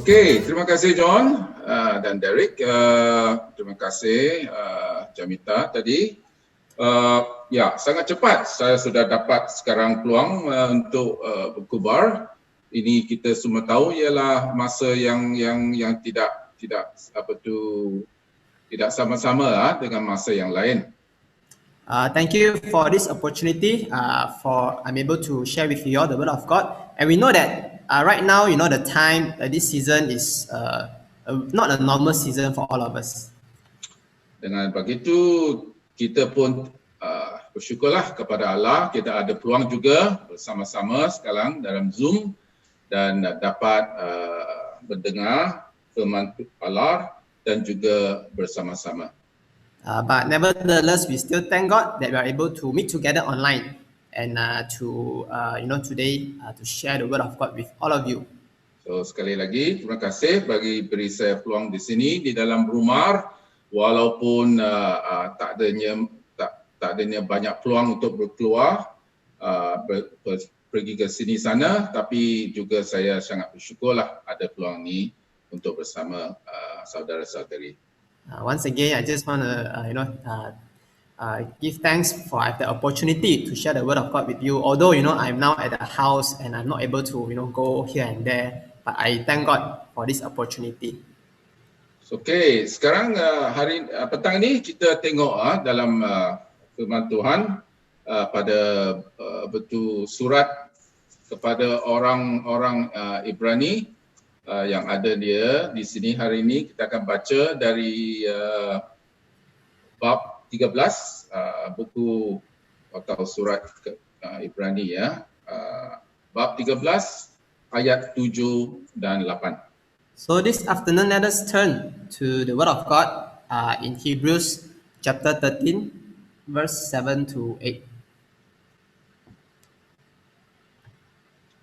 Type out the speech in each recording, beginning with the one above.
Okey, terima kasih John dan Derek. Terima kasih Jamita tadi. Ya, sangat cepat saya sudah dapat sekarang peluang untuk berkubar. Ini kita semua tahu ialah masa yang tidak tidak sama-sama dengan masa yang lain. Thank you for this opportunity. For I'm able to share with you all the word of God, and we know that right now, the time this season is not a normal season for all of us. Dengan begitu, kita pun bersyukurlah kepada Allah. Kita ada peluang juga bersama-sama sekarang dalam Zoom dan dapat mendengar firman Allah dan juga bersama-sama. But nevertheless, we still thank God that we are able to meet together online and today to share the word of God with all of you. So sekali lagi terima kasih bagi beri saya peluang di sini di dalam rumah, walaupun tak adanya banyak peluang untuk berkeluar pergi ke sini sana, tapi juga saya sangat bersyukurlah ada peluang ini untuk bersama saudara-saudari. Once again, I just want to give thanks for the opportunity to share the word of God with you. Although I'm now at the house and I'm not able to go here and there, but I thank God for this opportunity. Okay, sekarang petang ini kita tengok dalam firman Tuhan pada surat kepada orang-orang Ibrani. Yang ada dia di sini hari ini kita akan baca dari bab 13 buku atau surat Ibrani ya, bab 13 ayat 7 dan 8. So this afternoon let us turn to the word of God in Hebrews chapter 13 verse 7 to 8.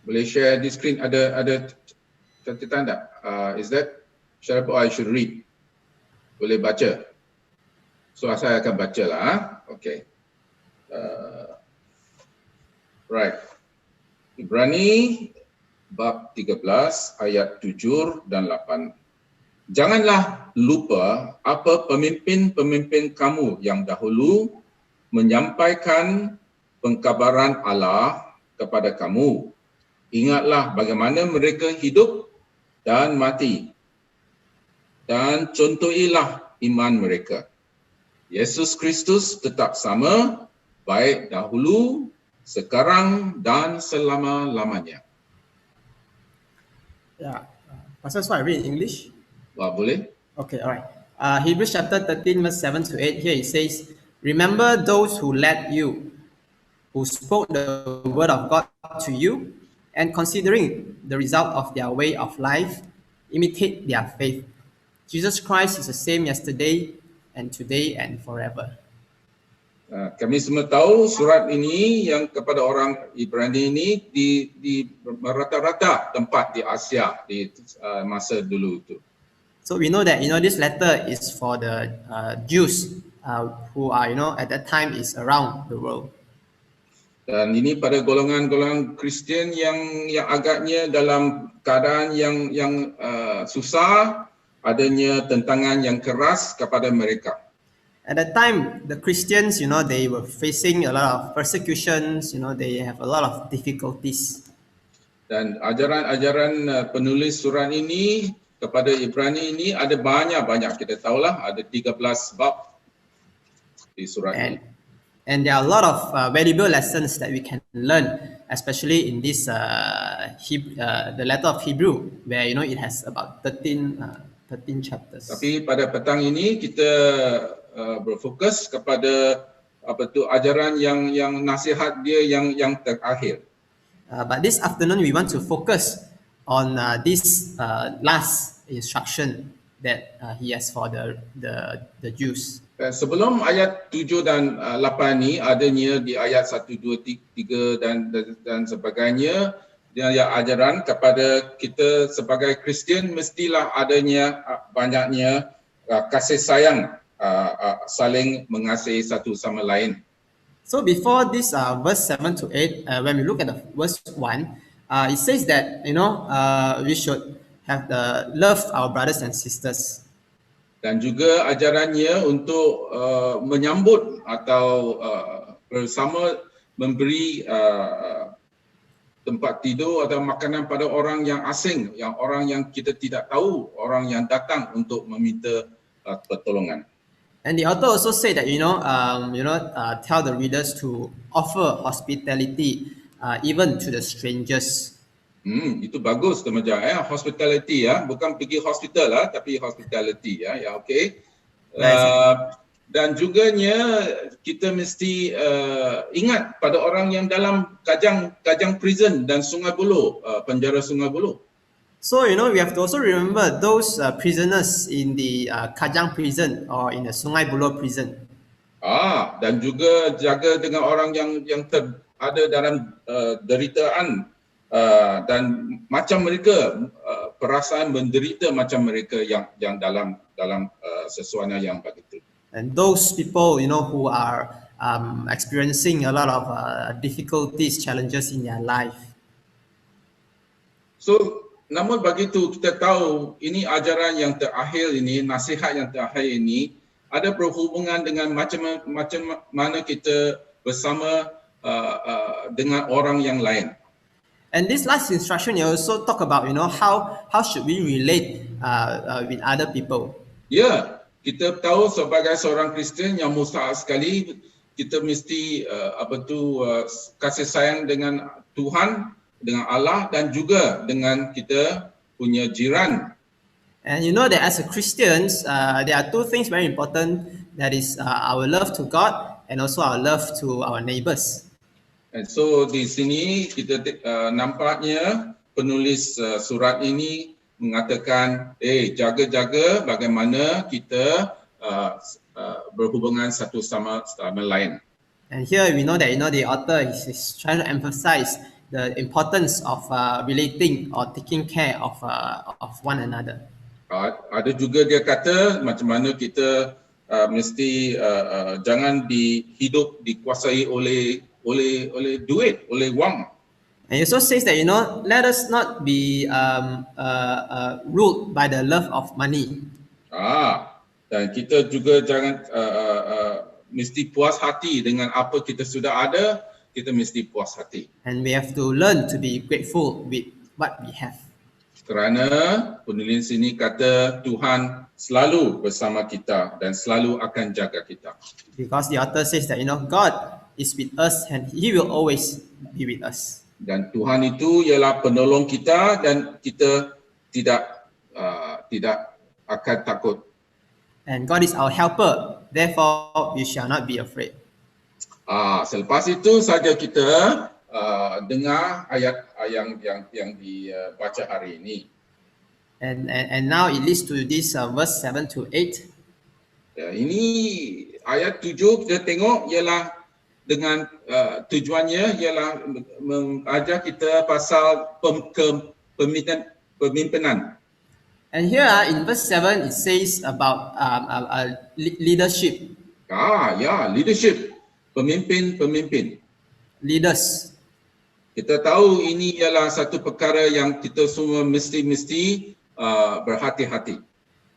Boleh share di screen, ada catatan tak? Is that syarat I should read? Boleh baca? So saya akan baca lah. Okay. Right. Ibrani bab 13 ayat 7 dan 8. Janganlah lupa apa pemimpin-pemimpin kamu yang dahulu menyampaikan pengkabaran Allah kepada kamu. Ingatlah bagaimana mereka hidup dan mati, dan contohilah iman mereka. Yesus Kristus tetap sama, baik dahulu, sekarang dan selama-lamanya. Yeah, Pastor, so I read in English. Boleh? Okay, all right. Hebrews chapter 13 verse 7 to 8, here it says, remember those who led you, who spoke the word of God to you, and considering the result of their way of life, imitate their faith. Jesus Christ is the same yesterday and today and forever. Kami semua tahu surat ini yang kepada orang Ibrani ini di rata-rata tempat di Asia di masa dulu itu. So we know that this letter is for the Jews who are at that time is around the world. Dan ini pada golongan-golongan Kristian yang agaknya dalam keadaan yang susah, adanya tentangan yang keras kepada mereka. At that time, the Christians, they were facing a lot of persecutions. They have a lot of difficulties. Dan ajaran-ajaran penulis surat ini kepada Ibrani ini ada banyak kita tahulah ada 13 bab di surat ini. And there are a lot of valuable lessons that we can learn, especially in this the letter of Hebrew, where it has about 13 chapters. Tapi pada petang ini kita berfokus kepada ajaran yang nasihat dia yang terakhir. But this afternoon we want to focus on this last instruction that he has for the Jews. Sebelum ayat 7 dan 8 ni adanya di ayat 1, 2, 3 dan sebagainya, dia ajaran kepada kita sebagai Kristian mestilah adanya banyaknya kasih sayang, saling mengasihi satu sama lain. So before this verse 7 to 8, when we look at the verse 1, it says that we should have the love our brothers and sisters. Dan juga ajarannya untuk menyambut atau bersama memberi tempat tidur atau makanan pada orang yang asing, orang yang kita tidak tahu, orang yang datang untuk meminta pertolongan. And the author also said that tell the readers to offer hospitality even to the strangers. Itu bagus Temaja ya, hospitality ya, bukan pergi hospital lah, tapi hospitality ya, okey. Dan juganya kita mesti ingat pada orang yang dalam Kajang prison dan Sungai Buloh, penjara Sungai Buloh. So we have to also remember those prisoners in the Kajang prison or in the Sungai Buloh prison. Dan juga jaga dengan orang yang ada dalam deritaan dan macam mereka perasaan menderita macam mereka yang dalam sesuatu yang begitu. And those people who are experiencing a lot of difficulties, challenges in their life. So namun begitu kita tahu ini ajaran yang terakhir ini, nasihat yang terakhir ini ada berhubungan dengan macam mana kita bersama dengan orang yang lain. And this last instruction you also talk about how should we relate with other people. Ya, kita tahu sebagai seorang Kristian yang mustahil sekali kita mesti kasih sayang dengan Tuhan, dengan Allah dan juga dengan kita punya jiran. And you know that as a Christians, there are two things very important. That is our love to God and also our love to our neighbors. And so di sini kita nampaknya penulis surat ini mengatakan, jaga-jaga bagaimana kita berhubungan satu sama lain. And here we know that the author is trying to emphasize the importance of relating or taking care of one another. Ada juga dia kata macam mana kita mesti jangan hidup dikuasai oleh duit, oleh wang. And he also says that let us not be ruled by the love of money. Dan kita juga jangan mesti puas hati dengan apa kita sudah ada, kita mesti puas hati. And we have to learn to be grateful with what we have. Kerana penulis ini kata Tuhan selalu bersama kita dan selalu akan jaga kita. Because the author says that God is with us and He will always be with us. Dan Tuhan itu ialah penolong kita dan kita tidak akan takut. And God is our helper, therefore we shall not be afraid. Selepas itu saja kita dengar ayat yang dibaca hari ini. And now it leads to this verse 7 to 8. Ini ayat 7 kita tengok ialah dengan tujuannya ialah mengajar kita pasal pemimpinan. And here in verse 7 it says about leadership. Leadership. Pemimpin. Leaders. Kita tahu ini ialah satu perkara yang kita semua mesti berhati-hati.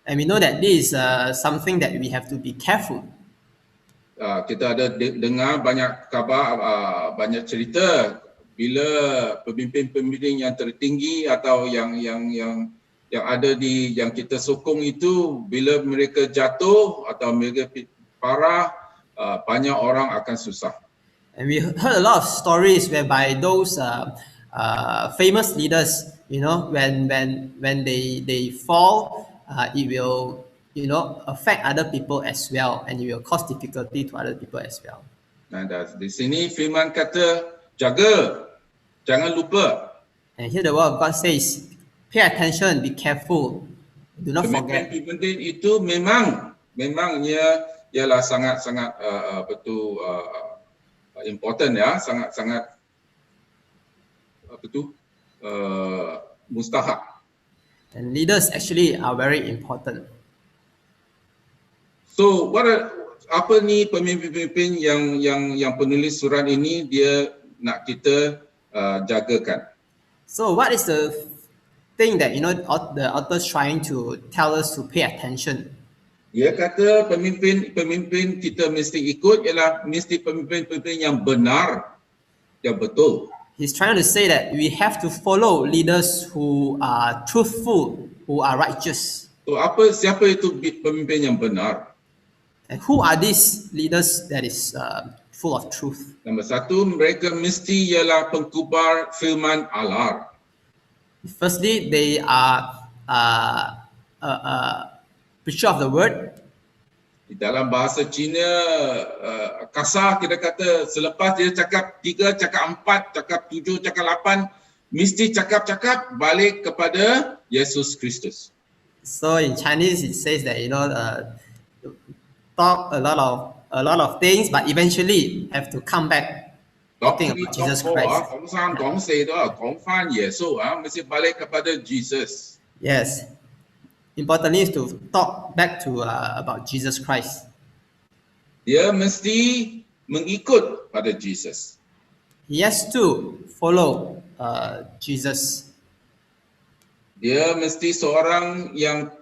And we know that this is something that we have to be careful. Kita ada dengar banyak khabar, banyak cerita bila pemimpin-pemimpin yang tertinggi atau yang ada yang kita sokong itu bila mereka jatuh atau mereka parah, banyak orang akan susah. And we heard a lot of stories whereby those famous leaders, when they fall, it will affect other people as well, and it will cause difficulty to other people as well. Dan di sini firman kata jaga, jangan lupa. And here the word of God says, pay attention, be careful, do not forget. Pemimpin itu memangnya ialah sangat-sangat important ya, sangat-sangat mustahak. And leaders actually are very important. So apa ni pemimpin-pemimpin yang penulis surat ini dia nak kita jagakan? So what is the think that the author's trying to tell us to pay attention. Dia kata pemimpin kita mesti ikut ialah mesti pemimpin yang benar, yang betul. He's trying to say that we have to follow leaders who are truthful, who are righteous. So siapa itu pemimpin yang benar? And who are these leaders that is full of truth? Nombor satu, mereka mesti ialah pengkubar firman Allah. Firstly, they are preacher of the word. Di dalam bahasa Cina kasar kita kata selepas dia cakap 3, cakap 4, cakap 7, cakap 8, mesti cakap balik kepada Yesus Kristus. So in Chinese it says that talk a lot of things, but eventually have to come back talking about Jesus Christ. 講三講四都係講返耶穌啊，mesti balik kepada Jesus. Yes. Importantly is to talk back to about Jesus Christ. Dia mesti mengikut pada Jesus. He has to follow Jesus. Dia mesti seorang yang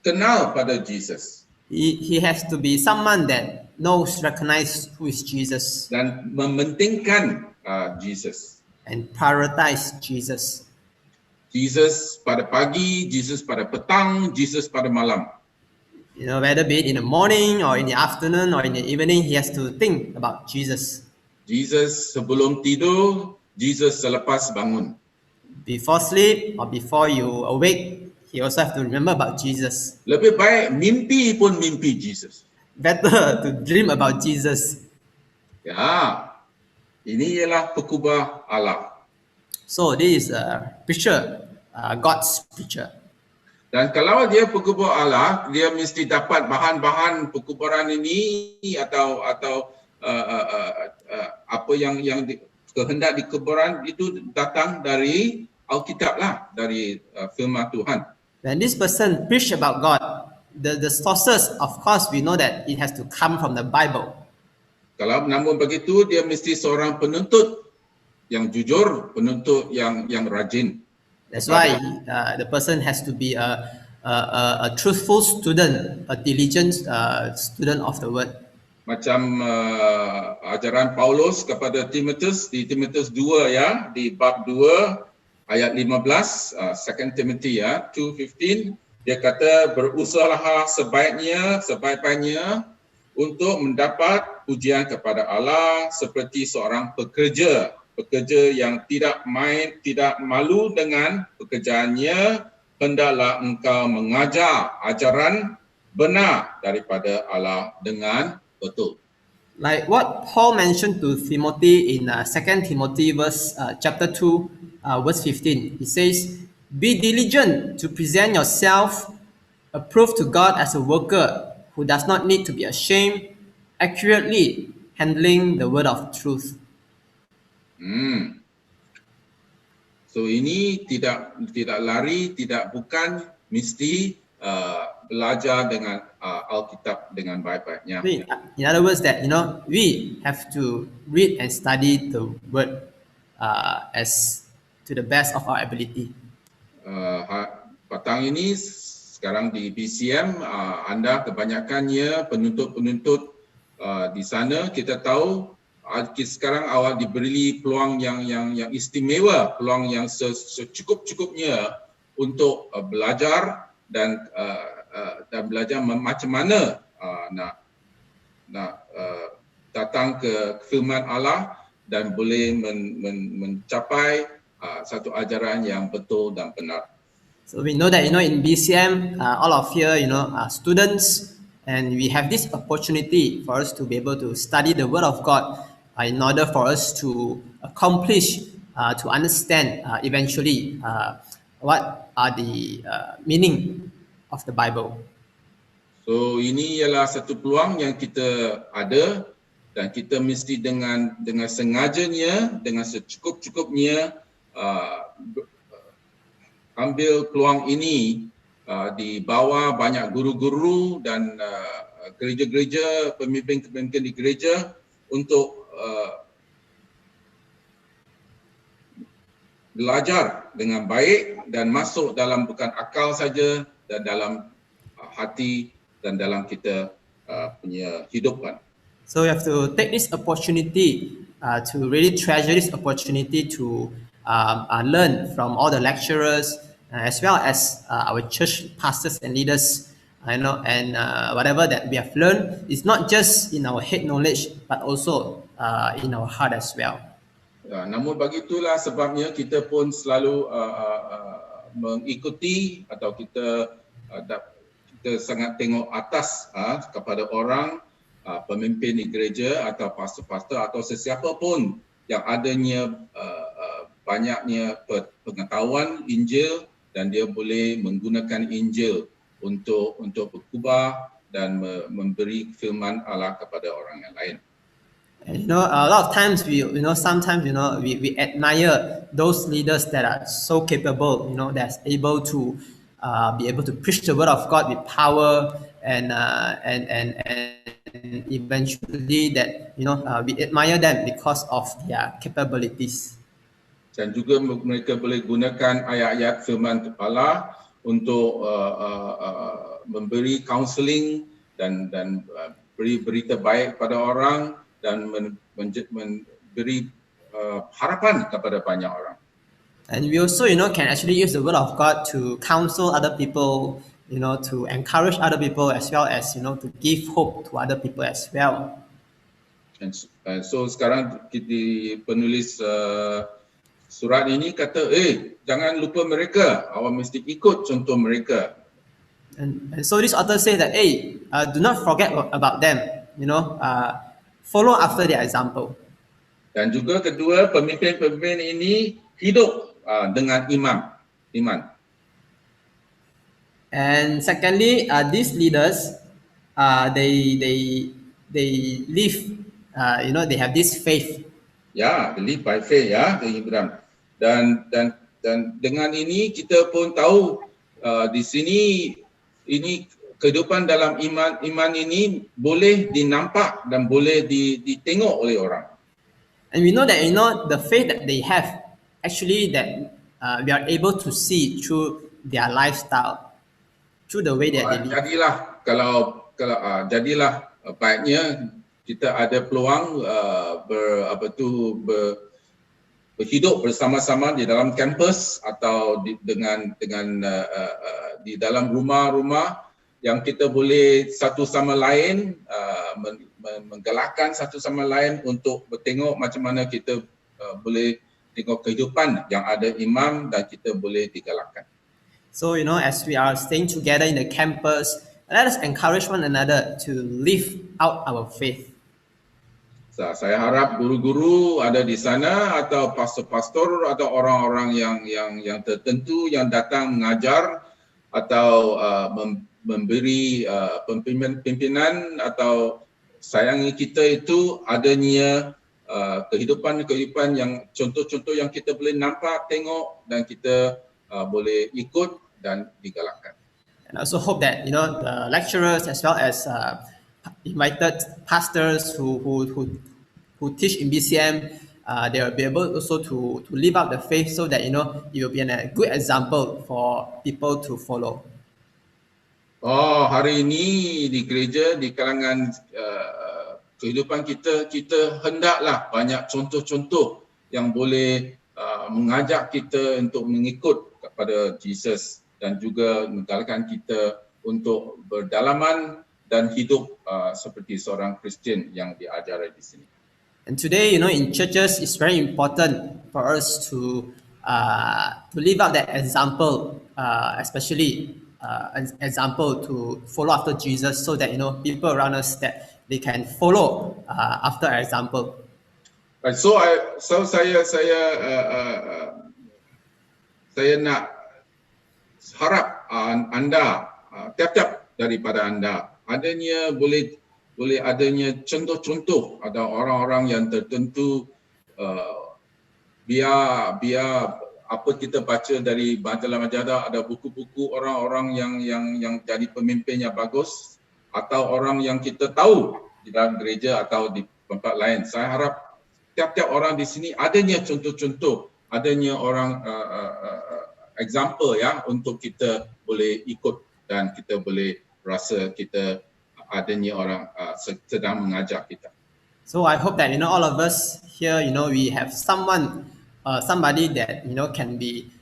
kenal pada Jesus. He has to be someone that knows, recognize who is Jesus. Dan mementingkan Jesus. And prioritize Jesus. Jesus pada pagi, Jesus pada petang, Jesus pada malam. Whether be it in the morning or in the afternoon or in the evening, he has to think about Jesus. Jesus sebelum tidur, Jesus selepas bangun. Before sleep or before you awake, you also have to remember about Jesus. Lebih baik mimpi pun mimpi Jesus. Better to dream about Jesus. Ya, ini ialah pekubah Allah. So this is a picture, God's picture. Dan kalau dia pekubur Allah, dia mesti dapat bahan-bahan perkuburan ini atau apa yang kehendak di kuburan itu datang dari Alkitab lah, dari firman Tuhan. When this person preach about God, the sources, of course, we know that it has to come from the Bible. Kalau namun begitu, dia mesti seorang penuntut yang jujur, penuntut yang rajin. That's why the person has to be a truthful student, a diligent student of the word. Macam ajaran Paulus kepada Timotius di Timotius 2 ya, di bab 2 ayat 15, 2 Timothy ya, 2:15, dia kata berusahalah sebaik-baiknya untuk mendapat pujian kepada Allah seperti seorang pekerja yang tidak malu dengan pekerjaannya, hendaklah engkau mengajar ajaran benar daripada Allah dengan betul. Like what Paul mentioned to Timothy in 2 Timothy chapter 2 verse 15. He says, "Be diligent to present yourself approved to God as a worker who does not need to be ashamed, accurately handling the word of truth." So ini tidak lari, bukan mesti belajar dengan Alkitab dengan baik-baiknya. In other words, that we have to read and study the word as to the best of our ability. Petang ini sekarang di BCM, anda kebanyakannya penuntut di sana, kita tahu sekarang awak diberi peluang yang istimewa, peluang yang secukup-cukupnya untuk belajar dan belajar macam mana nak datang ke firman Allah dan boleh mencapai satu ajaran yang betul dan benar. So we know that in BCM, all of here are students, and we have this opportunity for us to be able to study the Word of God in order for us to accomplish, to understand eventually what are the meaning of the Bible. So ini ialah satu peluang yang kita ada, dan kita mesti dengan sengajanya, dengan secukup-cukupnya ambil peluang ini di bawah banyak guru-guru dan gereja-gereja, pemimpin-pemimpin di gereja untuk belajar dengan baik dan masuk dalam bukan akal saja dan dalam hati dan dalam kita punya hidupan. So we have to take this opportunity to really treasure this opportunity to learn from all the lecturers as well as our church pastors and leaders. And whatever that we have learned is not just in our head knowledge, but also in our heart as well. Namun begitulah sebabnya kita pun selalu mengikuti atau kita sangat tengok atas kepada orang, pemimpin di gereja atau pastor-pastor atau sesiapa pun yang adanya banyaknya pengetahuan Injil dan dia boleh menggunakan Injil untuk berkhotbah dan memberi firman Allah kepada orang yang lain. And, a lot of times sometimes we admire those leaders that are so capable, that's able to be able to preach the word of God with power and eventually that we admire them because of their capabilities. Dan juga mereka boleh gunakan ayat-ayat firman Allah untuk memberi counseling dan beri berita baik pada orang dan memberi harapan kepada banyak orang. And we also, can actually use the word of God to counsel other people, to encourage other people as well as, to give hope to other people as well. And so sekarang penulis surat ini kata, jangan lupa mereka, awak mesti ikut contoh mereka. And so this author says that, do not forget about them, follow after their example. Dan juga kedua, pemimpin-pemimpin ini hidup dengan iman. And secondly, these leaders, they live, they have this faith. Ya, they live by faith ya, Ibrahim. Dan dengan ini kita pun tahu di sini ini kehidupan dalam iman ini boleh dinampak dan boleh ditengok oleh orang. And we know that the faith that they have actually that we are able to see through their lifestyle, through the way that they live. Jadilah baiknya kita ada peluang berhidup bersama-sama di dalam kampus atau di dalam rumah-rumah yang kita boleh satu sama lain menggalakkan satu sama lain untuk bertengok macam mana kita boleh tengok kehidupan yang ada imam dan kita boleh digalakkan. So as we are staying together in the campus, let us encourage one another to live out our faith. Saya harap guru-guru ada di sana atau pastor-pastor atau orang-orang yang tertentu yang datang mengajar atau memberi pimpinan atau sayangi kita itu adanya kehidupan yang contoh-contoh yang kita boleh nampak, tengok dan kita boleh ikut dan digalakkan. And I also hope that the lecturers as well as invited pastors who teach in BCM, they will be able also to live out the faith so that it will be a good example for people to follow. Hari ini di gereja, di kalangan kehidupan kita hendaklah banyak contoh-contoh yang boleh mengajak kita untuk mengikut kepada Jesus dan juga menggalakkan kita untuk berdalaman dan hidup seperti seorang Kristian yang diajari di sini. And today, in churches, it's very important for us to live out that example, especially an example to follow after Jesus, so that people around us that they can follow after our example. Right, so saya nak harap anda tiap-tiap daripada anda adanya boleh adanya contoh-contoh ada orang-orang yang tertentu biar apa kita baca dari majalah-majalah ada buku-buku orang-orang yang jadi pemimpin yang bagus atau orang yang kita tahu di dalam gereja atau di tempat lain. Saya harap tiap-tiap orang di sini adanya contoh-contoh adanya orang example ya untuk kita boleh ikut dan kita boleh rasa kita adanya orang sedang mengajar kita. So I hope that all of us here, we have somebody that can be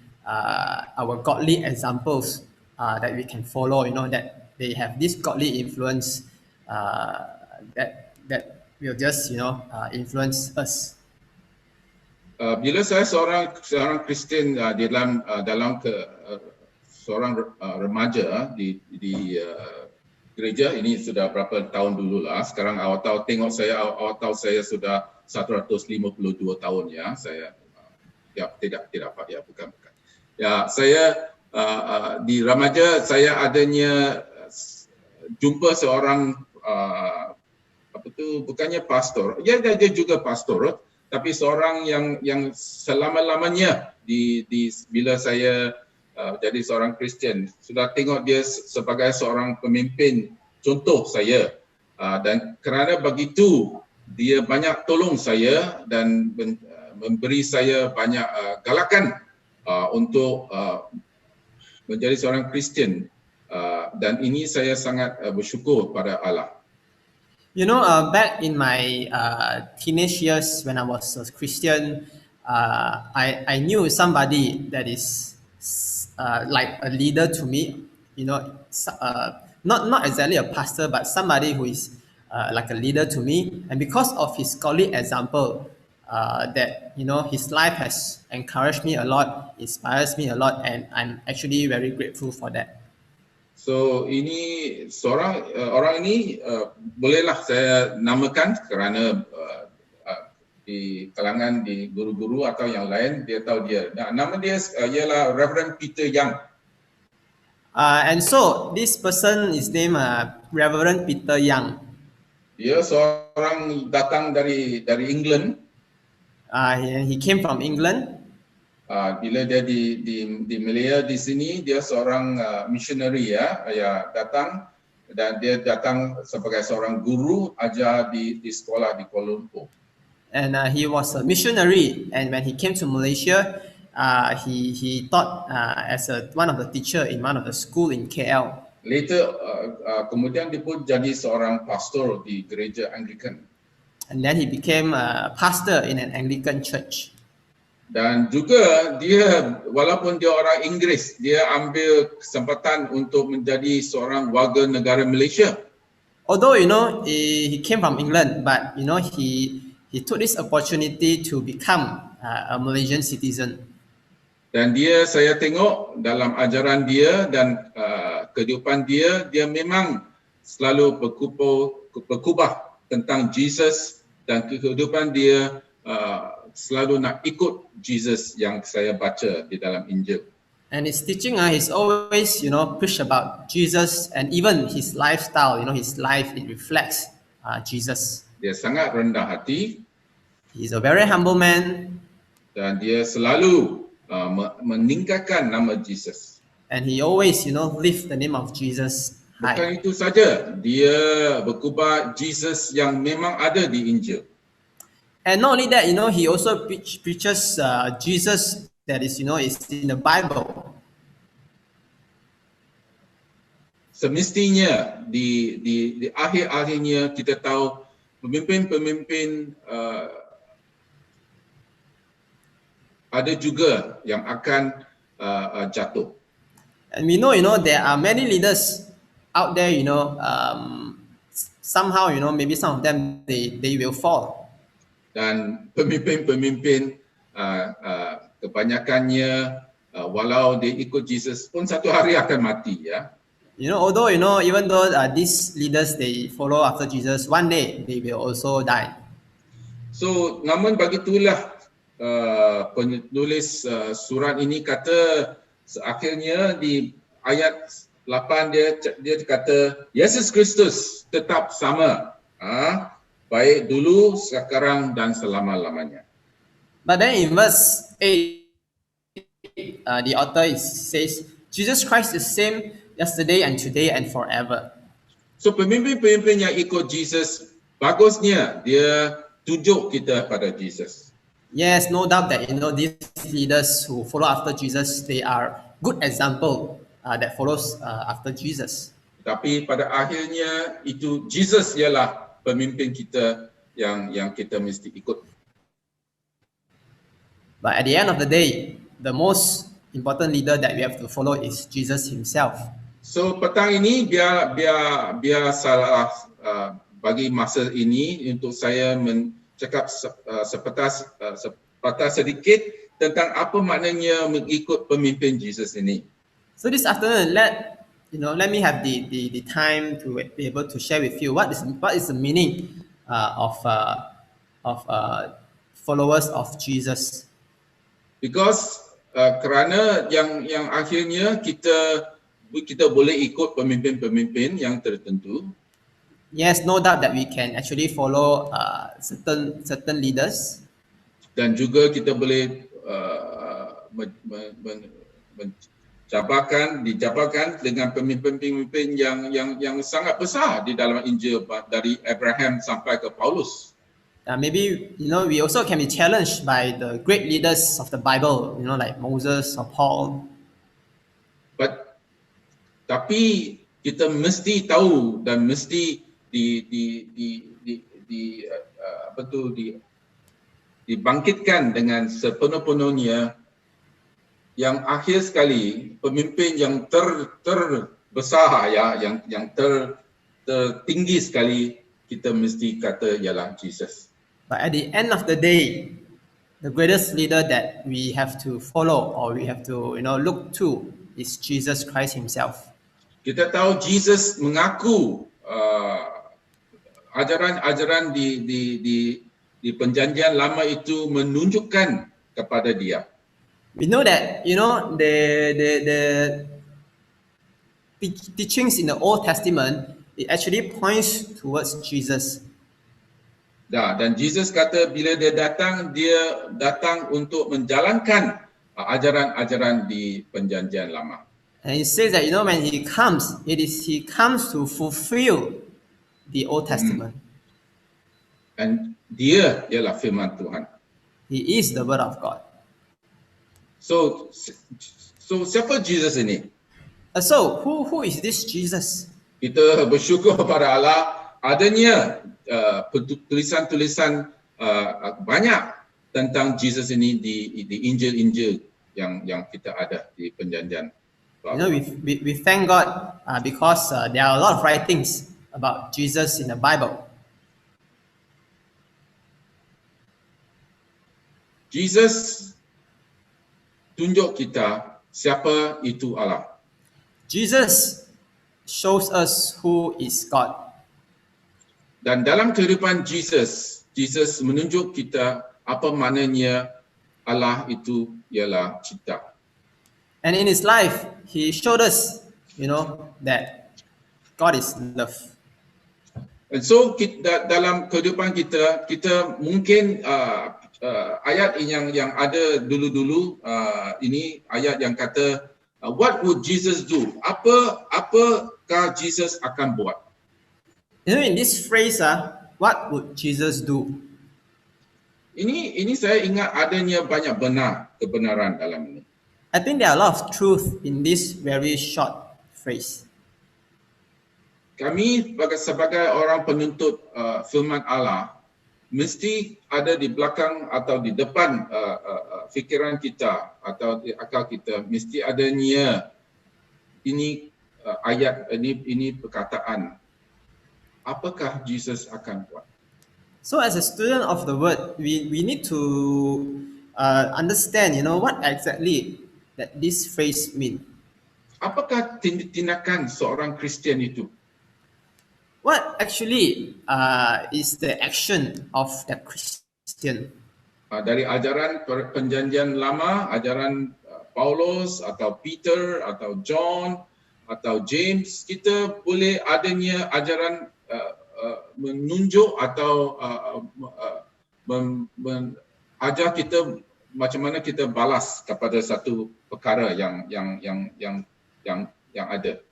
our godly examples that we can follow. That they have this godly influence that will just influence us. Bila saya seorang Kristian dalam seorang remaja di gereja ini sudah berapa tahun dulu lah. Sekarang awak tahu saya sudah 152 tahun ya. Saya tidak bukan. Ya, saya di remaja saya adanya jumpa seorang bukannya pastor. Ya, dia juga pastor, tapi seorang yang selama-lamanya bila saya jadi seorang Kristian, sudah tengok dia sebagai seorang pemimpin contoh saya, dan kerana begitu dia banyak tolong saya dan memberi saya banyak galakan untuk menjadi seorang Kristian, dan ini saya sangat bersyukur pada Allah. Back in my teenage years when I was a Christian, I knew somebody that is like a leader to me. Not exactly a pastor, but somebody who is like a leader to me. And because of his godly example, that his life has encouraged me a lot, inspires me a lot, and I'm actually very grateful for that. So ini orang ini bolehlah saya namakan kerana di kalangan di guru-guru atau yang lain dia tahu dia. Nama dia ialah Reverend Peter Young. And so this person is named Reverend Peter Young. Dia seorang datang dari England. He came from England. Bila dia di Malaya di sini, dia seorang missionary ya datang, dan dia datang sebagai seorang guru ajar di sekolah di Kuala Lumpur. And he was a missionary, and when he came to Malaysia, he taught as one of the teacher in one of the school in KL. Later, kemudian dia pun jadi seorang pastor di gereja Anglican. And then he became a pastor in an Anglican church. Dan juga dia, walaupun dia orang Inggeris, dia ambil kesempatan untuk menjadi seorang warga negara Malaysia. Although he came from England, but he took this opportunity to become a Malaysian citizen. Dan saya tengok dalam ajaran dia dan kehidupan dia memang selalu berkubah tentang Jesus, dan kehidupan dia selalu nak ikut Jesus yang saya baca di dalam Injil. And his teaching, he's always preach about Jesus, and even his lifestyle, his life, it reflects Jesus. Dia sangat rendah hati. He's a very humble man. Dan dia selalu meningkatkan nama Jesus. And he always lift the name of Jesus high. Bukan itu saja, dia berkubah Jesus yang memang ada di Injil. And not only that, he also preaches Jesus that is in the Bible. Semestinya di akhir-akhirnya kita tahu pemimpin-pemimpin ada juga yang akan jatuh. And we know, there are many leaders out there, somehow, maybe some of them they will fall. Dan pemimpin-pemimpin kebanyakannya walau dia ikut Jesus pun satu hari akan mati ya. Although even though these leaders they follow after Jesus, one day they will also die. So namun begitulah penulis surat ini kata akhirnya di ayat 8 dia kata Yesus Kristus tetap sama. Baik dulu, sekarang dan selama-lamanya. But then in verse 8, the author says, Jesus Christ is the same yesterday and today and forever. So pemimpin-pemimpin yang ikut Jesus, bagusnya dia tunjuk kita pada Jesus. Yes, no doubt that these leaders who follow after Jesus, they are good example that follows after Jesus. Tapi pada akhirnya itu Jesus ialah pemimpin kita yang kita mesti ikut. But at the end of the day, the most important leader that we have to follow is Jesus himself. So petang ini biar salah bagi masa ini untuk saya mencakap sepatah sedikit tentang apa maknanya mengikut pemimpin Jesus ini. So this afternoon, let me have the time to be able to share with you what is the meaning of followers of Jesus. Because kerana yang akhirnya kita boleh ikut pemimpin-pemimpin yang tertentu. Yes, no doubt that we can actually follow certain leaders. Dan juga kita boleh dijabarkan dengan pemimpin-pemimpin yang sangat besar di dalam Injil, dari Abraham sampai ke Paulus. Maybe we also can be challenged by the great leaders of the Bible, like Moses or Paul. Tapi kita mesti tahu dan mesti dibangkitkan dengan sepenuh-penuhnya yang akhir sekali pemimpin yang terbesar yang tertinggi sekali kita mesti kata ialah Jesus. But at the end of the day, the greatest leader that we have to follow or we have to look to is Jesus Christ himself. Kita tahu Jesus mengaku ajaran-ajaran di perjanjian lama itu menunjukkan kepada dia. We know that the teachings in the Old Testament, it actually points towards Jesus. Dan Jesus kata bila dia datang untuk menjalankan ajaran-ajaran di perjanjian lama. And he says that when he comes, he comes to fulfill the Old Testament. And dia ialah firman Tuhan. He is the word of God. So siapa Jesus ini? So who is this Jesus? Kita bersyukur kepada Allah adanya tulisan-tulisan banyak tentang Jesus ini di Injil-Injil yang kita ada di perjanjian. We thank God because there are a lot of writings about Jesus in the Bible. Jesus tunjuk kita siapa itu Allah. Jesus shows us who is God. Dan dalam kehidupan Jesus menunjuk kita apa maknanya Allah itu ialah cipta. And in his life, he showed us, that God is love. And so dalam kehidupan kita mungkin ayat yang ada dulu-dulu ini ayat yang kata what would Jesus do? Apakah Jesus akan buat? In this phrase, what would Jesus do? Ini saya ingat adanya banyak kebenaran dalam ini. I think there are a lot of truth in this very short phrase. Kami sebagai orang penuntut firman Allah mesti ada di belakang atau di depan fikiran kita atau di akal kita mesti adanya ini ayat ini perkataan apakah Jesus akan buat. So as a student of the word, we need to understand what exactly that this phrase mean. Apakah tindakan seorang Kristian itu? What actually is the action of the Christian? Dari ajaran perjanjian lama, ajaran Paulus atau Peter atau John atau James, kita boleh adanya ajaran menunjuk atau ajar kita macam mana kita balas kepada satu perkara yang ada.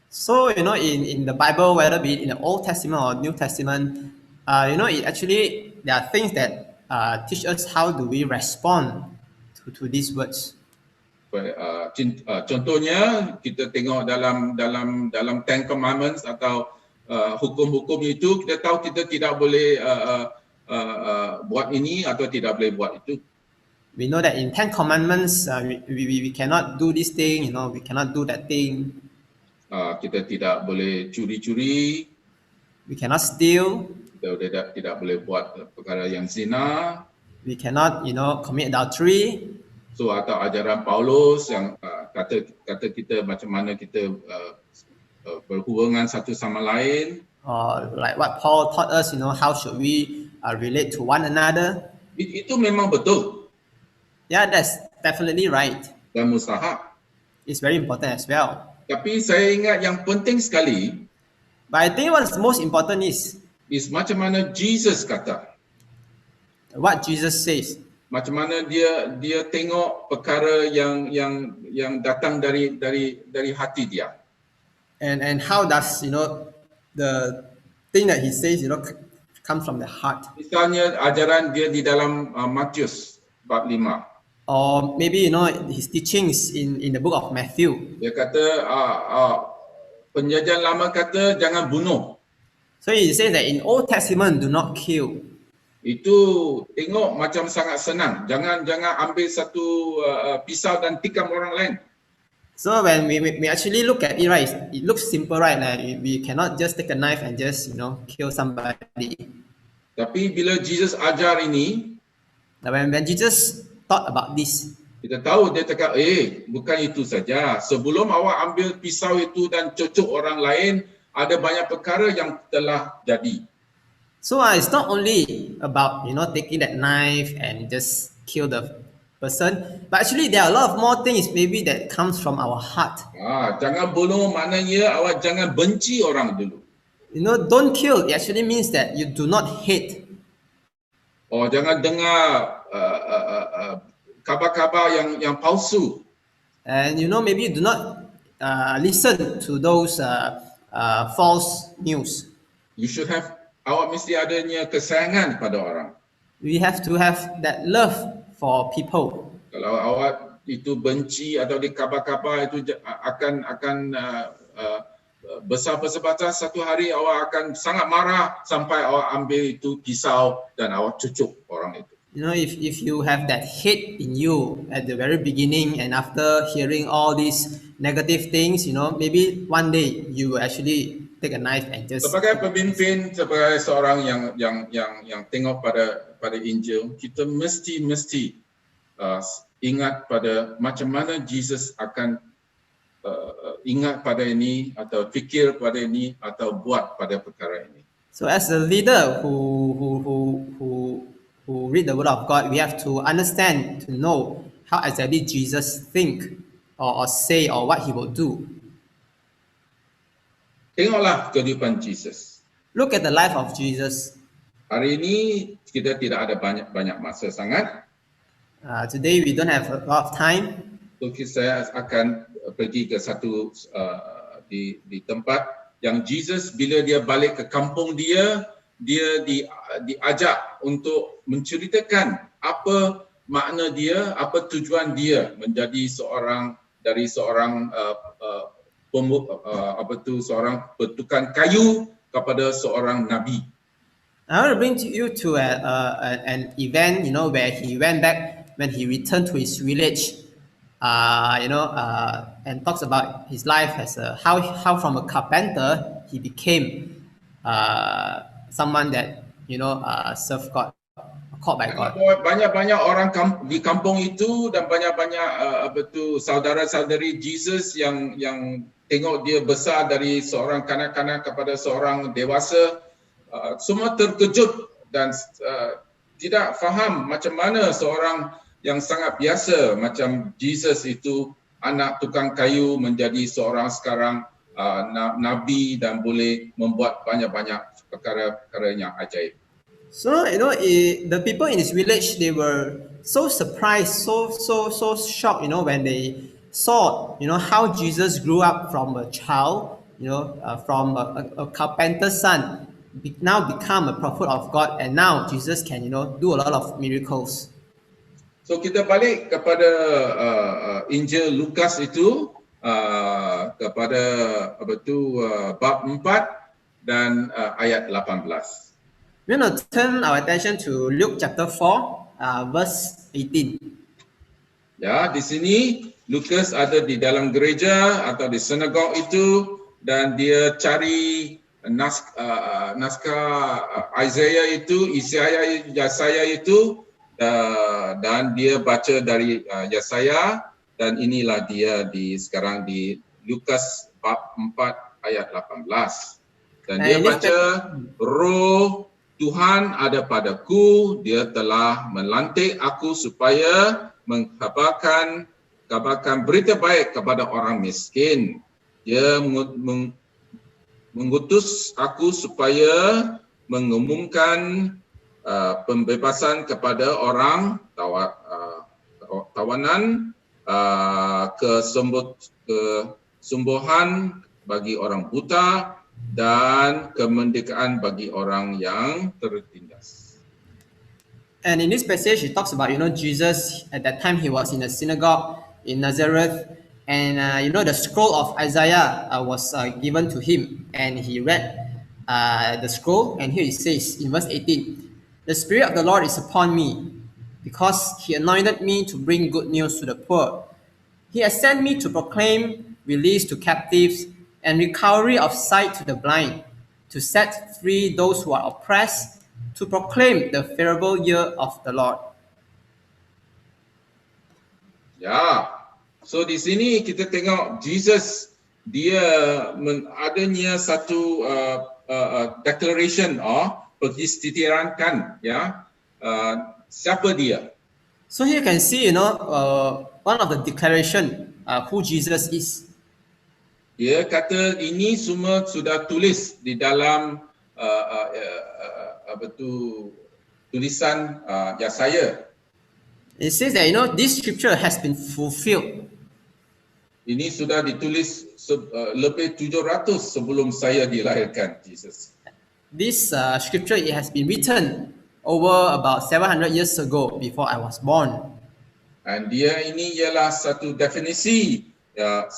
So in the Bible, whether be it in the Old Testament or New Testament, it actually there are things that teach us how do we respond to these words. Contohnya kita tengok dalam Ten Commandments atau hukum-hukum itu, kita tahu kita tidak boleh buat ini atau tidak boleh buat itu. We know that in Ten Commandments, we cannot do this thing, we cannot do that thing. Kita tidak boleh curi-curi. We cannot steal. Kita tidak boleh buat perkara yang zina. We cannot, commit adultery. So atau ajaran Paulus yang kata kita macam mana kita berhubungan satu sama lain. Like what Paul taught us, how should we relate to one another. Itu memang betul. Yeah, that's definitely right. Dan mustahab. It's very important as well. Tapi saya ingat yang penting sekali. But I think what's most important is macam mana Jesus kata. What Jesus says. Macam mana dia tengok perkara yang datang dari hati dia. And how does the thing that he says comes from the heart. Misalnya ajaran dia di dalam Matius bab 5. Or maybe his teachings in the book of Matthew. Dia kata Perjanjian Lama kata jangan bunuh. So he says that in Old Testament do not kill. Itu tengok macam sangat senang. Jangan ambil satu pisau dan tikam orang lain. So when we actually look at it, right, it looks simple, right? Like we cannot just take a knife and just kill somebody. Tapi bila Jesus ajar ini, when Jesus thought about this, kita tahu dia cakap, bukan itu saja. Sebelum awak ambil pisau itu dan cocok orang lain, ada banyak perkara yang telah jadi. So it's not only about taking that knife and just kill the person, but actually there are a lot of more things maybe that comes from our heart. Jangan bunuh maknanya awak jangan benci orang dulu. Don't kill. It actually means that you do not hate. Jangan dengar kabar-kabar yang palsu. And maybe you do not listen to those false news. You should have. Awak mesti adanya kesayangan pada orang. We have to have that love for people. Kalau awak itu benci atau di kabar-kabar itu akan besar-besar satu hari awak akan sangat marah sampai awak ambil itu pisau dan awak cucuk orang itu. If you have that hate in you at the very beginning and after hearing all these negative things, maybe one day you will actually take a knife and just. Sebagai pemimpin, sebagai seorang yang tengok pada Injil, kita mesti ingat pada macam mana Jesus akan ingat pada ini atau fikir pada ini atau buat pada perkara ini. So as a leader who read the Word of God, we have to understand, to know how exactly Jesus think or say or what he will do. Tengoklah kehidupan Jesus. Look at the life of Jesus. Hari ini kita tidak ada banyak masa sangat. Today we don't have a lot of time. So saya akan pergi ke satu di tempat yang Jesus bila dia balik ke kampung dia diajak untuk menceritakan apa makna dia, apa tujuan dia menjadi seorang seorang petukang kayu kepada seorang nabi. I want to bring you to an event, where he went back when he returned to his village, and talks about his life as how from a carpenter he became someone that served God, called by God. Banyak orang di kampung itu dan banyak saudara-saudari Jesus yang tengok dia besar dari seorang kanak-kanak kepada seorang dewasa, semua terkejut dan tidak faham macam mana seorang yang sangat biasa macam Jesus itu, anak tukang kayu, menjadi seorang sekarang nabi dan boleh membuat banyak-banyak perkara-perkara yang ajaib. So the people in this village, they were so surprised, so shocked, when they saw how Jesus grew up from a child, from a carpenter's son, now become a prophet of God, and now Jesus can, do a lot of miracles. So kita balik kepada Injil Lukas itu kepada bab 4 dan ayat 18. We're going to turn our attention to Luke chapter 4, verse 18. Ya, di sini Lukas ada di dalam gereja atau di sinagog itu, dan dia cari naskah Isaiah itu, Yesaya itu, dan dia baca dari Yesaya, dan inilah dia sekarang di Lukas bab 4 ayat 18. Dan dia baca, Roh Tuhan ada padaku, dia telah melantik aku supaya mengkabarkan berita baik kepada orang miskin. Dia mengutus aku supaya mengumumkan pembebasan kepada orang tawanan, kesembuhan bagi orang buta, dan kemerdekaan bagi orang yang tertindas. And in this passage, it talks about, Jesus, at that time he was in a synagogue in Nazareth, and the scroll of Isaiah was given to him, and he read the scroll, and here it says in verse 18, "The Spirit of the Lord is upon me, because he anointed me to bring good news to the poor. He has sent me to proclaim release to captives and recovery of sight to the blind, to set free those who are oppressed, to proclaim the favorable year of the Lord." Ya, so di sini kita tengok Jesus, dia adanya satu declaration, pengisytiharkan, ya, siapa dia. So here you can see, one of the declaration who Jesus is. Dia kata ini semua sudah tulis di dalam tulisan Yesaya. It says that, this scripture has been fulfilled. Ini sudah ditulis lebih 700 sebelum saya dilahirkan, Jesus. This scripture, it has been written over about 700 years ago, before I was born. Dan dia ini ialah satu definisi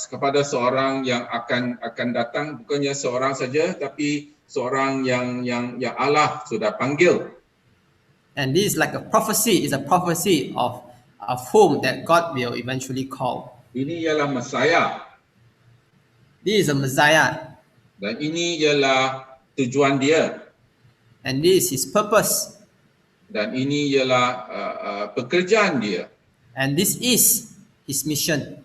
kepada seorang yang akan datang, bukannya seorang saja, tapi seorang yang Allah sudah panggil. And this is like a prophecy, is a prophecy of whom that God will eventually call. Ini ialah Messiah. This is a Messiah. Dan ini ialah tujuan dia. And this is his purpose. Dan ini ialah pekerjaan dia. And this is his mission.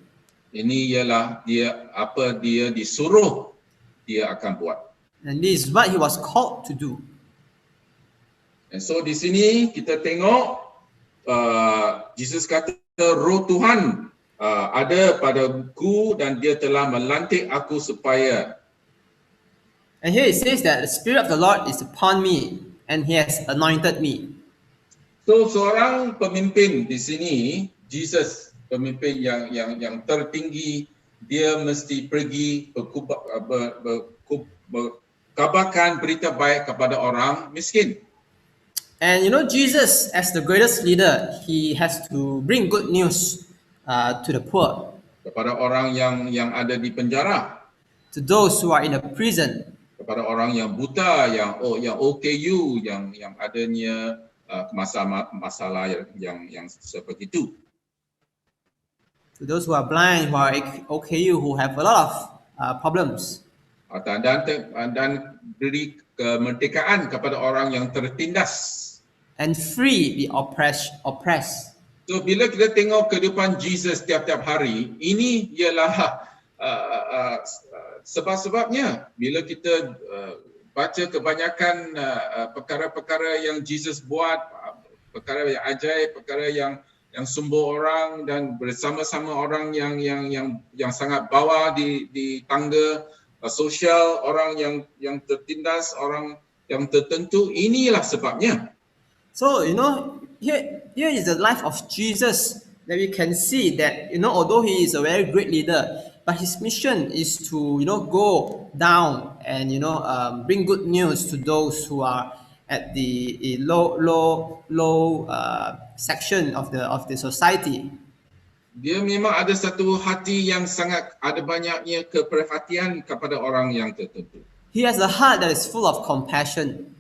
Ini ialah apa dia disuruh dia akan buat. And this is what he was called to do. And so di sini kita tengok Jesus kata Roh Tuhan ada padaku dan dia telah melantik aku supaya. And here it says that the Spirit of the Lord is upon me and he has anointed me. So seorang pemimpin di sini, Jesus, pemimpin yang tertinggi, dia mesti pergi kabarkan berita baik kepada orang miskin. And Jesus, as the greatest leader, he has to bring good news to the poor, Kepada orang yang ada di penjara, to those who are in a prison, kepada orang yang buta, yang OKU, yang adanya masalah yang sebegitu. to those who are blind, who are OKU, who have a lot of problems. Dan beri kemerdekaan kepada orang yang tertindas. And free the oppressed. So bila kita tengok kehidupan Jesus tiap-tiap hari, ini ialah sebab-sebabnya. Bila kita baca kebanyakan perkara-perkara yang Jesus buat, perkara yang ajaib, perkara yang sembuh orang dan bersama-sama orang yang sangat bawah di tangga sosial, orang yang tertindas, orang yang tertentu, inilah sebabnya. So, here is the life of Jesus, that we can see that, although he is a very great leader, But his mission is to, go down and, bring good news to those who are at the low section of the society. Dia memang ada satu hati yang sangat ada banyaknya keperhatian kepada orang yang tertentu. He has a heart that is full of compassion.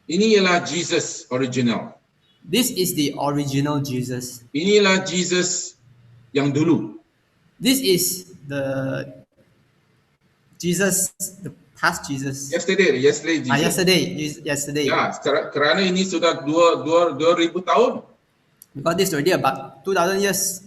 Ini ialah Jesus original. This is the original Jesus. Inilah Jesus yang dulu. This is the Jesus, the past Jesus. Yesterday Jesus. Yesterday. Ya, kerana ini sudah 2000 tahun. Because this already about 2000 years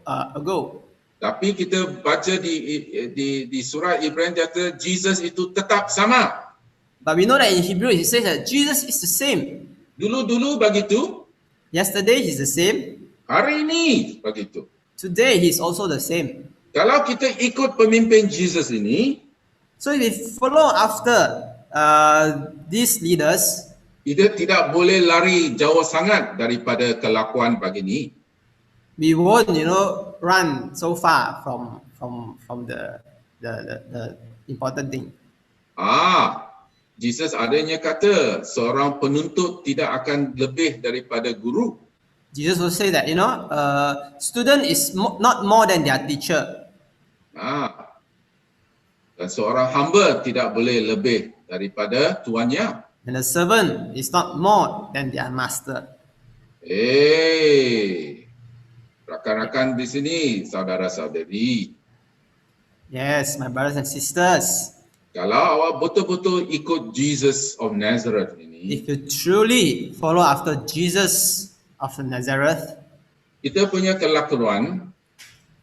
ago. Tapi kita baca di surah Ibrahim kata Jesus itu tetap sama. But we know that in Hebrew it says that Jesus is the same. Dulu begitu. Yesterday he's the same. Hari ini begitu. Today he's also the same. Kalau kita ikut pemimpin Jesus ini, so if we follow after these leaders, kita tidak boleh lari jauh sangat daripada kelakuan begini. We won't, run so far from the important thing. Jesus adanya kata seorang penuntut tidak akan lebih daripada guru. Jesus will say that, student is not more than their teacher. Dan seorang hamba tidak boleh lebih daripada tuannya. And a servant is not more than their master. Rakan-rakan di sini, saudara-saudari. Yes, my brothers and sisters. Kalau awak betul-betul ikut Jesus of Nazareth ini, if you truly follow after Jesus of Nazareth, kita punya kelakuan,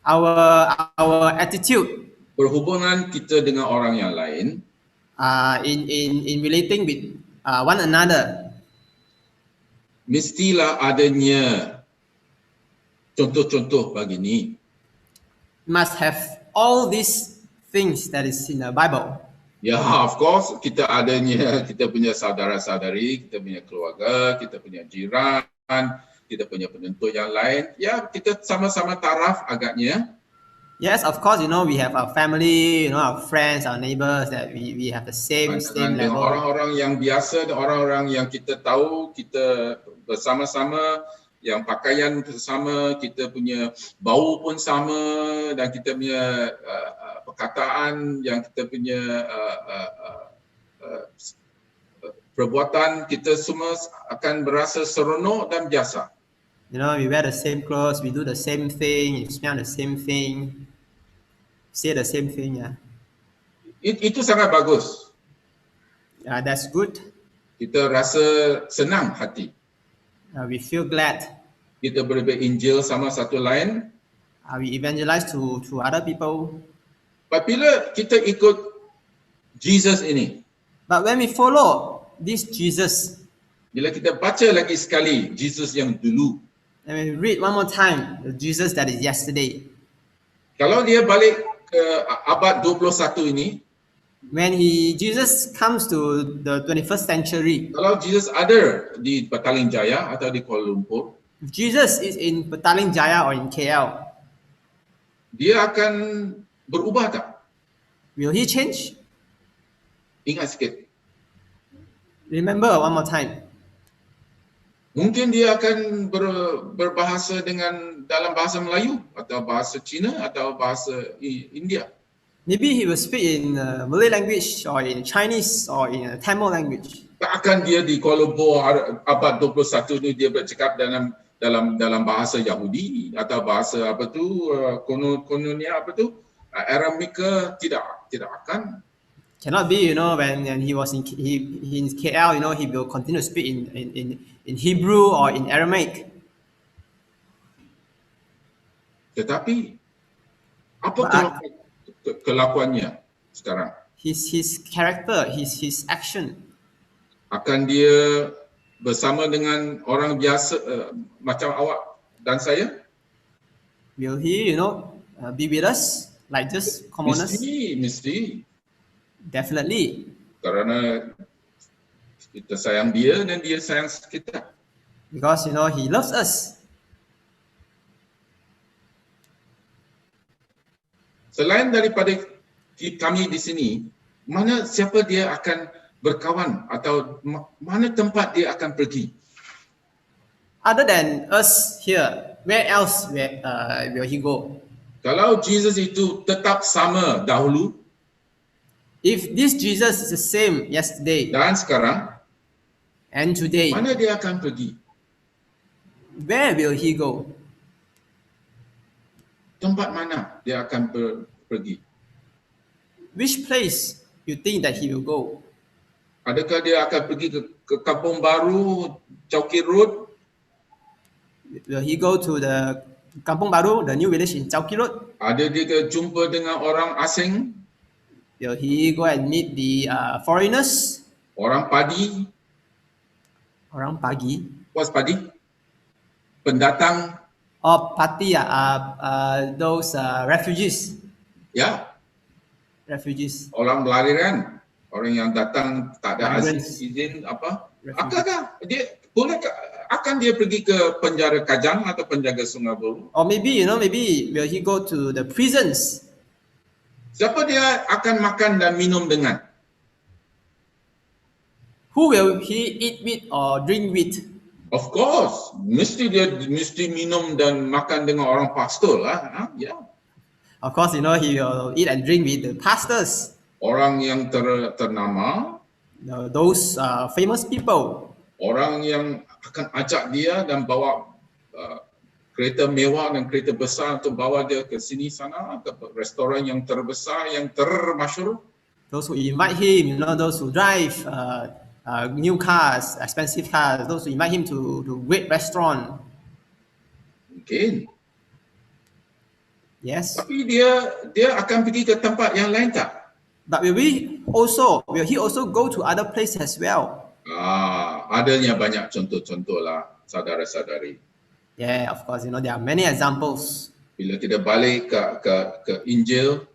our attitude, berhubungan kita dengan orang yang lain, in relating with one another, mestilah adanya contoh-contoh begini. Must have all these things that is in the Bible. Ya, of course, kita punya saudara-saudari, kita punya keluarga, kita punya jiran, kita punya penuntut yang lain. Ya, kita sama-sama taraf agaknya. Yes, of course, we have our family, our friends, our neighbors, that we have the same level. Orang-orang yang biasa, orang-orang yang kita tahu, kita bersama-sama, yang pakaian sama, kita punya bau pun sama, dan kita punya perkataan, yang kita punya perbuatan, kita semua akan berasa seronok dan biasa. We wear the same clothes, we do the same thing, you smell the same thing, say the same thing. Yeah. Itu sangat bagus. That's good. Kita rasa senang hati. We feel glad. Kita boleh berinjil sama satu lain. We evangelize to other people. Apabila kita ikut Jesus ini, but when we follow this Jesus, bila kita baca lagi sekali Jesus yang dulu, and we read one more time the Jesus that is yesterday, kalau dia balik ke abad 21 ini, when Jesus comes to the 21st century, kalau Jesus ada di Petaling Jaya atau di Kuala Lumpur, if Jesus is in Petaling Jaya or in KL, dia akan berubah tak? Will he change? Ingat sikit. Remember one more time. Mungkin dia akan berbahasa dalam bahasa Melayu atau bahasa Cina atau bahasa India. Maybe he will speak in Malay language or in Chinese or in Tamil language. Takkan dia di Kuala Lumpur abad 21 ni dia bercakap dalam bahasa Yahudi atau bahasa kononnya Aramika, tidak akan. Cannot be, when he was in KL, he will continue to speak in Hebrew or in Aramaic. Tetapi apa kelakuannya sekarang? His character, his action. Akan dia bersama dengan orang biasa macam awak dan saya? Will he, be with us like just commoners? Mesti. Definitely. Kerana kita sayang dia dan dia sayang kita. Because he loves us. Selain daripada kami di sini, siapa dia akan berkawan atau mana tempat dia akan pergi? Other than us here, where else will he go? Kalau Jesus itu tetap sama dahulu If this Jesus is the same yesterday dan sekarang, and today, mana dia akan pergi? where will he go? Tempat mana dia akan pergi? Which place you think that he will go? Adakah dia akan pergi ke Kampung Baru, Chowkee Road? Will he go to the Kampung Baru, the new village in Chowkee Road? Ada dia jumpa dengan orang asing, Will he go and meet the foreigners? orang padi, Orang pagi? what's padi? Pendatang, Or party? Those refugees. ya, Refugees. orang melariran, orang yang datang tak ada Migrants. izin apa? Refugees. Akankah dia akan dia pergi ke penjara Kajang atau penjaga Sungai Buloh? Or maybe will he go to the prisons? Siapa dia akan makan dan minum dengan? Who will he eat with or drink with? Of course, mesti minum dan makan dengan orang pastor lah. Ya. Of course, he will eat and drink with the pastors, Orang yang ternama, those famous people. orang yang akan ajak dia dan bawa kereta mewah dan kereta besar untuk bawa dia ke sini sana, ke restoran yang terbesar, yang termasyhur. Those who invite him, those who drive new cars, expensive cars, those who invite him to great restaurant. Mungkin. Yes. Tapi dia akan pergi ke tempat yang lain tak? But will he also go to other places as well? Adanya banyak contoh-contoh lah, saudara-saudari. Yeah, of course, there are many examples. Bila kita balik ke Injil,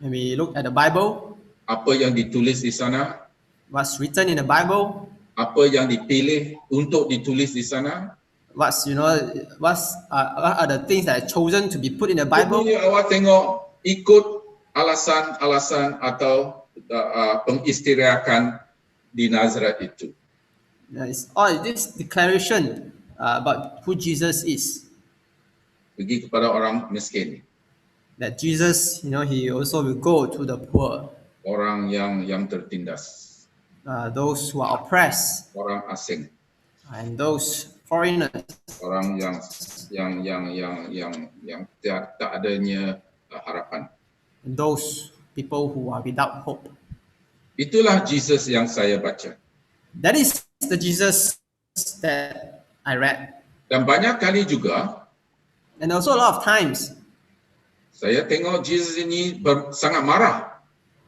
When we look at the Bible, apa yang ditulis di sana, what's written in the Bible, apa yang dipilih untuk ditulis di sana. what are the things that are chosen to be put in the Bible? Jadi awak tengok ikut alasan-alasan atau pengistirahatan di Nazaret itu. It's all this declaration about who Jesus is. Pergi kepada orang miskin, That Jesus, he also will go to the poor, orang yang tertindas, those who are oppressed, orang asing, and those foreigners, orang yang tak adanya harapan. and those people who are without hope. Itulah Jesus yang saya baca. That is the Jesus that I read. Dan banyak kali juga And also a lot of times, saya tengok Jesus ini sangat marah.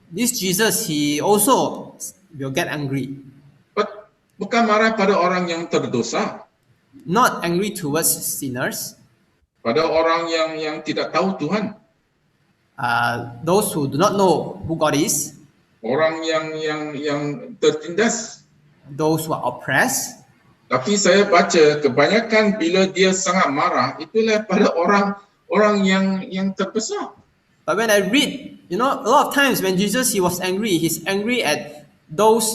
this Jesus, he also will get angry. Bukan marah pada orang yang terdosa, Not angry towards sinners, pada orang yang tidak tahu Tuhan, those who do not know who God is, orang yang tertindas. those who are oppressed. Tapi saya baca kebanyakan bila dia sangat marah, itulah pada orang yang terbesar. But when I read, a lot of times when Jesus, he was angry, he's angry at those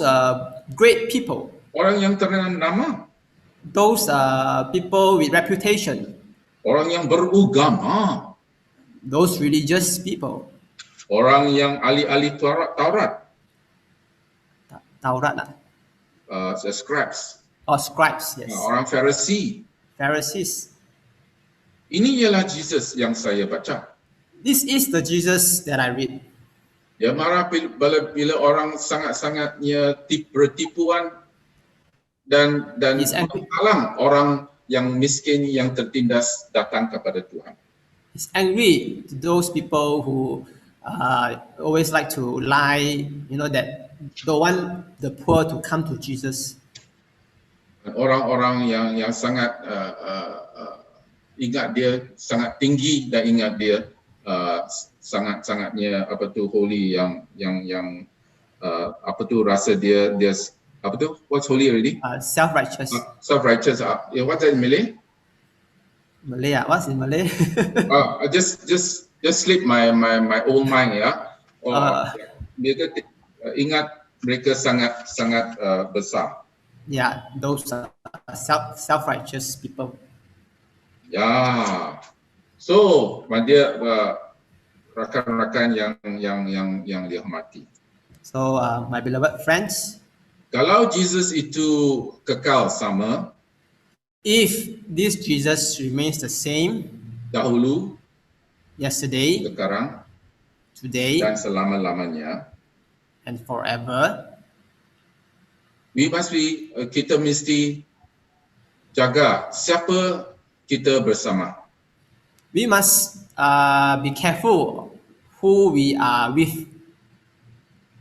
great people, Orang yang ternama, those people with reputation, orang yang beragama, those religious people. orang yang ahli-ahli Taurat, Taurat, scribes, or scribes, yes. orang Farisi. Pharisees. Ini ialah Jesus yang saya baca. This is the Jesus that I read. Dia marah bila orang sangat-sangatnya bertipuan dan He's angry. menghalang orang yang miskin, yang tertindas datang kepada Tuhan. He's angry to those people who always like to lie, that don't want the poor to come to Jesus. Dan orang-orang yang sangat ingat dia sangat tinggi dan ingat dia sangat-sangatnya holy, yang rasa dia what's holy already? Self-righteous. Self-righteous. What's that in Malay? Malay, what's in Malay? Just just slip my old mind ya. Mereka ingat mereka sangat besar. Yeah, those are self-righteous people. Ya. So, dia rakan-rakan yang dihormati. So, my beloved friends, kalau Jesus itu kekal sama, if this Jesus remains the same dahulu, yesterday, sekarang, today, dan selama-lamanya, and forever, kita mesti jaga siapa kita bersama. We must be careful who we are with,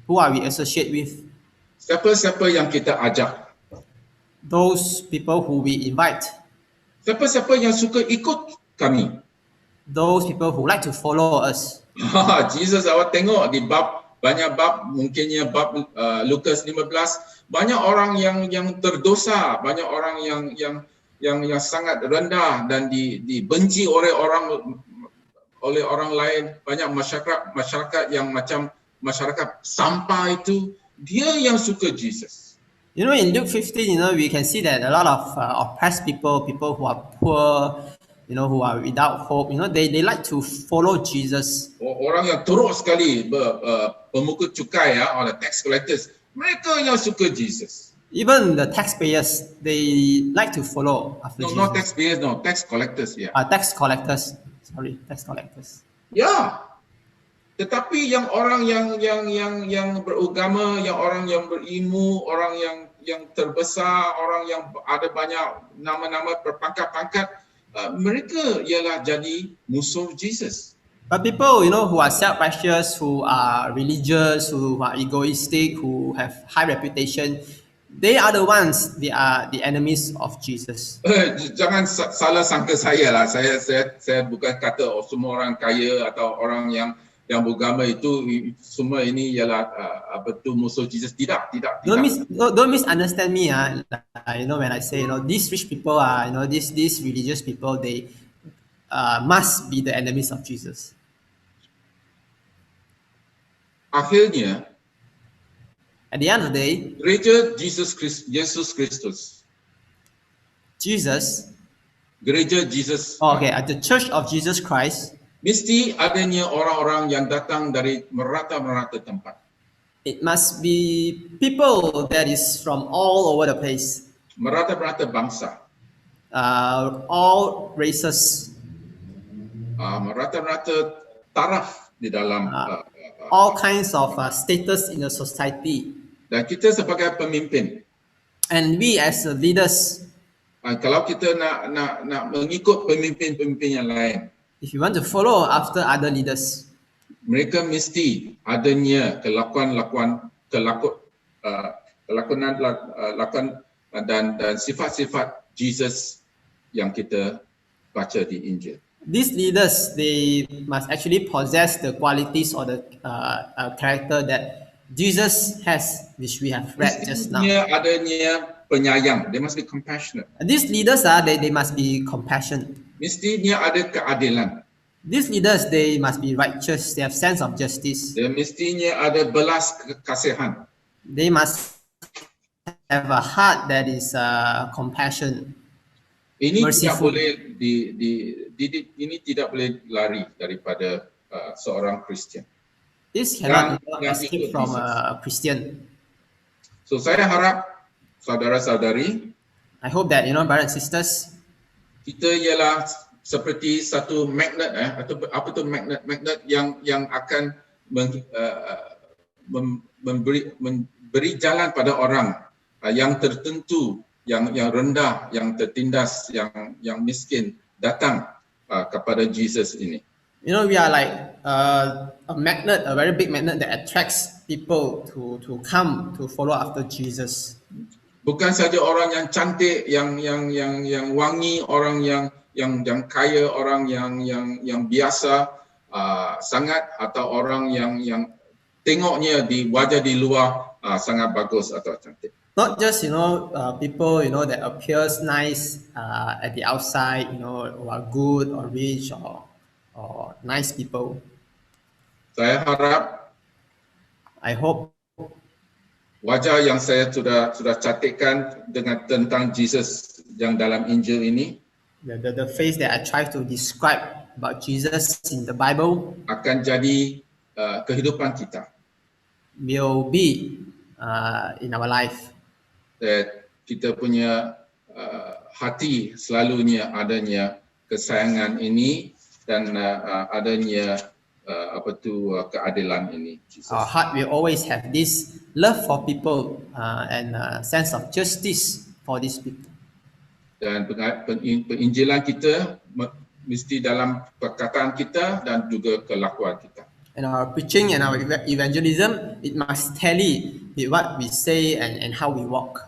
who are we associate with. Siapa-siapa yang kita ajak. Those people who we invite. Siapa-siapa yang suka ikut kami. Those people who like to follow us. Jesus awak tengok di banyak bab, mungkinnya bab Lukas 15, banyak orang yang terdosa, banyak orang yang sangat rendah dan dibenci oleh orang lain, banyak masyarakat yang macam masyarakat sampah itu, dia yang suka Jesus. You know, in Luke 15, we can see that a lot of oppressed people who are poor, who are without hope, they like to follow Jesus. Orang yang teruk sekali, pemungut cukai or the tax collectors, mereka yang suka Jesus. Even the taxpayers, they like to follow after Jesus. Not taxpayers, tax collectors. Tax collectors. Sorry, tax collectors. Ya. Tetapi yang orang yang beragama, yang orang yang berilmu, orang yang terbesar, orang yang ada banyak nama-nama berpangkat-pangkat, mereka ialah jadi musuh Jesus. But people, who are self-righteous, who are religious, who are egoistic, who have high reputation, they are the ones, they are the enemies of Jesus. Jangan salah sangka saya lah. Saya bukan kata semua orang kaya atau orang yang beragama itu semua ini ialah betul musuh Jesus. Tidak. Don't misunderstand me. When I say, these rich people are, these religious people, they must be the enemies of Jesus. Akhirnya, at the end of the day, gereja Yesus Kristus. Gereja Jesus. At the Church of Jesus Christ, mesti adanya orang-orang yang datang dari merata-merata tempat. It must be people that is from all over the place. Merata-merata bangsa. All races. Merata-merata taraf di dalam. All kinds of status in the society. Dan kita sebagai pemimpin. And we as leaders. Kalau kita nak mengikut pemimpin-pemimpin yang lain. If you want to follow after other leaders, mereka mesti adanya kelakuan dan sifat-sifat Jesus yang kita baca di Injil. These leaders, they must actually possess the qualities or the character that Jesus has, which we have read just now. Adanya penyayang. They must be compassionate. These leaders they must be compassionate. Mestinya ada keadilan. These leaders, they must be righteous. They have sense of justice. Dan mestinya ada belas kasihan. They must have a heart that is compassion. Ini merciful. Ini tidak boleh lari daripada seorang Kristian. This cannot escape from a Christian. So saya harap saudara-saudari, I hope that brothers and sisters, kita ialah seperti satu magnet atau apa tu magnet yang akan memberi jalan pada orang yang tertentu, yang rendah, yang tertindas, yang miskin datang kepada Jesus ini. We are like a magnet, a very big magnet that attracts people to come to follow after Jesus. Bukan saja orang yang cantik, yang wangi, orang yang kaya, orang yang biasa sangat, atau orang yang tengoknya di wajah di luar sangat bagus atau cantik. Not just people that appears nice at the outside, who are good or rich or nice people. Saya harap I hope wajah yang saya sudah catatkan dengan tentang Jesus yang dalam Injil ini the face that I try to describe about Jesus in the Bible akan jadi kehidupan kita. will be in our life. That kita punya hati selalunya adanya kesayangan ini dan adanya keadilan ini. Jesus. Our heart will always have this love for people and sense of justice for these people. Dan penginjilan kita mesti dalam perkataan kita dan juga kelakuan kita. And our preaching and our evangelism, it must tally with what we say and how we walk.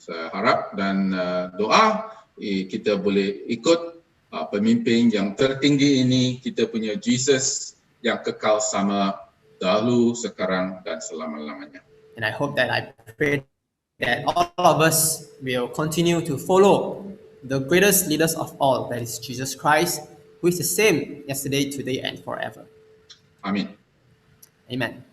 Saya harap dan doa kita boleh ikut pemimpin yang tertinggi ini, kita punya Jesus yang kekal sama dahulu, sekarang dan selama-lamanya. And I hope that I pray that all of us will continue to follow the greatest leaders of all, that is Jesus Christ, who is the same yesterday, today, and forever. Amin. Amen.